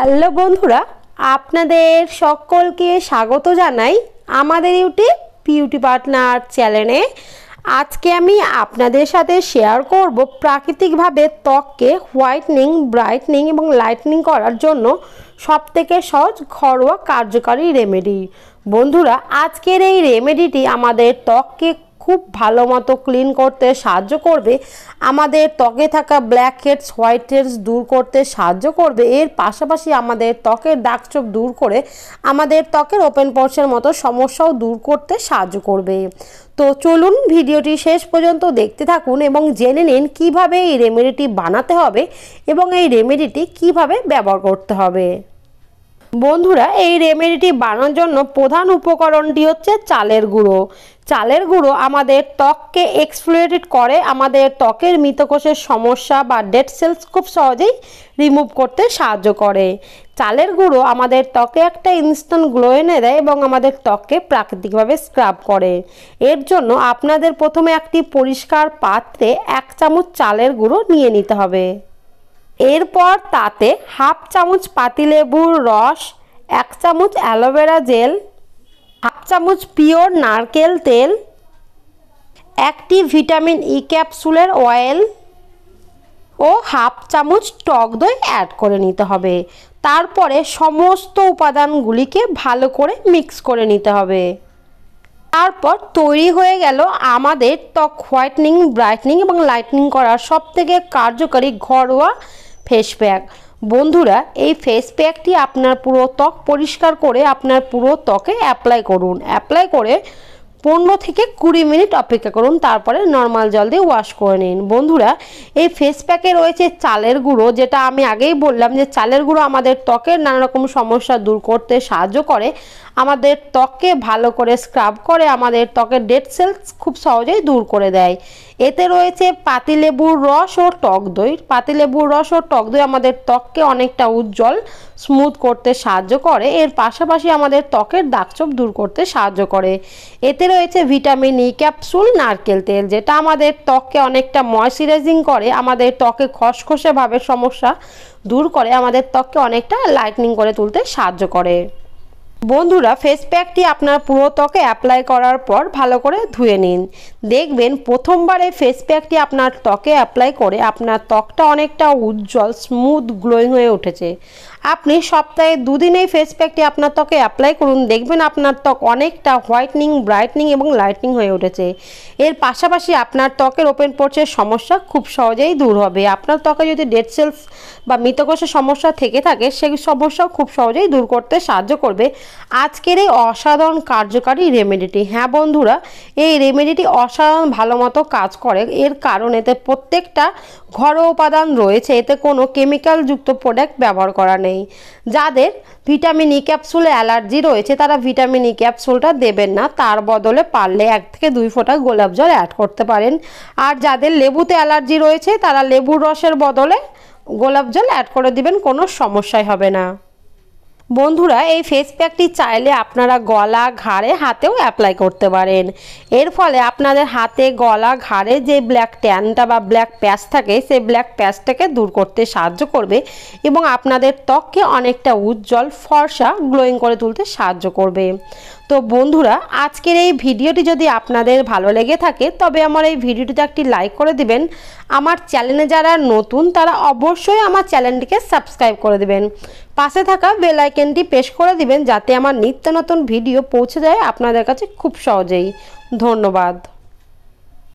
Hello বন্ধুরা, আপনাদের সকলকে স্বাগত জানাই আমাদের ইউটিউব বিউটি পার্টনার চ্যানেলে। আজকে আমি আপনাদের সাথে শেয়ার করব প্রাকৃতিকভাবে ত্বককে হোয়াইটনিং, ব্রাইটনিং এবং লাইটনিং করার জন্য সবথেকে সহজ ঘরোয়া কার্যকারী রেমেডি। বন্ধুরা, আজকের এই রেমেডিটি আমাদের ত্বককে খুব ভালো মতো ক্লিন করতে সাহায্য করবে, আমাদের ত্বকে থাকা ব্ল্যাক হেডস, হোয়াইট হেডস দূর করতে সাহায্য করবে। এর পাশাপাশি আমাদের ত্বকের দাগছোপ দূর করে আমাদের ত্বকের ওপেন পোরসের মতো সমস্যাও দূর করতে সাহায্য করবে। তো চলুন ভিডিওটি শেষ পর্যন্ত দেখতে থাকুন এবং জেনে নিন কীভাবে এই রেমেডিটি বানাতে হবে এবং এই রেমেডিটি কিভাবে ব্যবহার করতে হবে। বন্ধুরা, এই রেমেডিটি বানানোর জন্য প্রধান উপকরণটি হচ্ছে চালের গুঁড়ো। চালের গুঁড়ো আমাদের ত্বককে এক্সফোলিয়েট করে, আমাদের ত্বকের মৃতকোষের সমস্যা বা ডেড সেলস খুব সহজেই রিমুভ করতে সাহায্য করে। চালের গুঁড়ো আমাদের ত্বকে একটা ইনস্ট্যান্ট গ্লো এনে দেয় এবং আমাদের ত্বককে প্রাকৃতিকভাবে স্ক্রাব করে। এর জন্য আপনাদের প্রথমে একটি পরিষ্কার পাত্রে 1 চামচ চালের গুঁড়ো নিয়ে নিতে হবে। এরপর তাতে হাফ চামচ পাতিলেবুর রস, 1 চামচ অ্যালোভেরা জেল, হাফ চামচ পিওর নারকেল তেল, একটি ভিটামিন ই ক্যাপসুলের অয়েল ও হাফ চামচ টক দই অ্যাড করে নিতে হবে। তারপরে সমস্ত উপাদানগুলিকে ভালো করে মিক্স করে নিতে হবে। তারপর তৈরি হয়ে গেল আমাদের ত্বক হোয়াইটনিং, ব্রাইটনিং এবং লাইটনিং করার সবথেকে কার্যকারী ঘরোয়া ফেস প্যাক। বন্ধুরা, এই ফেস প্যাকটি আপনার পুরো ত্বক পরিষ্কার করে আপনার পুরো ত্বকে অ্যাপ্লাই করুন। অ্যাপ্লাই করে 15 থেকে 20 মিনিট অপেক্ষা করুন, তারপরে নর্মাল জল দিয়ে ওয়াশ করে নিন। বন্ধুরা, এই ফেস প্যাকে রয়েছে চালের গুঁড়ো, যেটা আমি আগেই বললাম যে চালের গুঁড়ো আমাদের ত্বকের নানা রকম সমস্যা দূর করতে সাহায্য করে, আমাদের ত্বককে ভালো করে স্ক্রাব করে, আমাদের ত্বকের ডেড সেলস খুব সহজেই দূর করে দেয়। এতে রয়েছে পাতিলেবুর রস ও টক দই। পাতিলেবুর রস ও টক দই আমাদের ত্বককে অনেকটা উজ্জ্বল, স্মুথ করতে সাহায্য করে। এর পাশাপাশি আমাদের ত্বকের দাগছোপ দূর করতে সাহায্য করে। এতে রয়েছে ভিটামিন ই ক্যাপসুল, নারকেল তেল, যেটা আমাদের ত্বককে অনেকটা ময়শ্চারাইজিং করে, আমাদের ত্বকে খসখসে ভাবের সমস্যা দূর করে, আমাদের ত্বককে অনেকটা লাইটনিং করে তুলতে সাহায্য করে। বন্ধুরা, ফেস প্যাকটি আপনার পুরো ত্বকে অ্যাপ্লাই করার পর ভালো করে ধুয়ে নিন। দেখবেন প্রথমবারে ফেস প্যাকটি আপনার ত্বকে অ্যাপ্লাই করে আপনার ত্বকটা অনেকটা উজ্জ্বল, স্মুথ, গ্লোয়িং হয়ে উঠেছে। আপনি সপ্তাহে 2 দিন এই ফেস প্যাকটি আপনার ত্বকে অ্যাপ্লাই করুন, দেখবেন আপনার ত্বক অনেকটা হোয়াইটনিং, ব্রাইটনিং এবং লাইটনিং হয়ে উঠেছে। এর পাশাপাশি আপনার ত্বকের ওপেন পোরসের সমস্যা খুব সহজেই দূর হবে। আপনার ত্বকে যদি ডেড সেলস বা মৃতকোষের সমস্যা থেকে থাকে, সেই সমস্যাও খুব সহজেই দূর করতে সাহায্য করবে আজকের এই অসাধারণ কার্যকারী রেমেডিটি। হ্যাঁ বন্ধুরা, এই রেমেডিটি অসাধারণ ভালো মতো কাজ করে। এর কারণ এতে প্রত্যেকটা ঘরোয়া উপাদান রয়েছে, এতে কোনো কেমিক্যালযুক্ত প্রোডাক্ট ব্যবহার করা নেই। যাদের ভিটামিন ই ক্যাপসুলে অ্যালার্জি রয়েছে তারা ভিটামিন ই ক্যাপসুলটা দেবেন না, তার বদলে পারলে 1 থেকে 2 ফোঁটা গোলাপ জল অ্যাড করতে পারেন। আর যাদের লেবুতে অ্যালার্জি রয়েছে তারা লেবুর রসের বদলে গোলাপ জল অ্যাড করে দিবেন, কোনো সমস্যাই হবে না। বন্ধুরা, এই ফেস প্যাকটি চাইলে আপনারা গলা, ঘাড়ে, হাতেও অ্যাপ্লাই করতে পারেন। এর ফলে আপনাদের হাতে, গলা, ঘাড়ে যে ব্ল্যাক ট্যানটা বা ব্ল্যাক প্যাচ থাকে সেই ব্ল্যাক প্যাচটাকে দূর করতে সাহায্য করবে এবং আপনাদের ত্বককে অনেকটা উজ্জ্বল, ফর্সা, গ্লোয়িং করে তুলতে সাহায্য করবে। তো বন্ধুরা, আজকের এই ভিডিওটি যদি আপনাদের ভালো লেগে থাকে তবে আমার এই ভিডিওটিতে একটি লাইক করে দিবেন। আমার চ্যানেলে যারা নতুন তারা অবশ্যই আমার চ্যানেলটিকে সাবস্ক্রাইব করে দিবেন। পাশে থাকা বেল আইকনটি প্রেস করে দিবেন যাতে আমার নিত্য নতুন ভিডিও পৌঁছে যায় আপনাদের কাছে খুব সহজেই। ধন্যবাদ।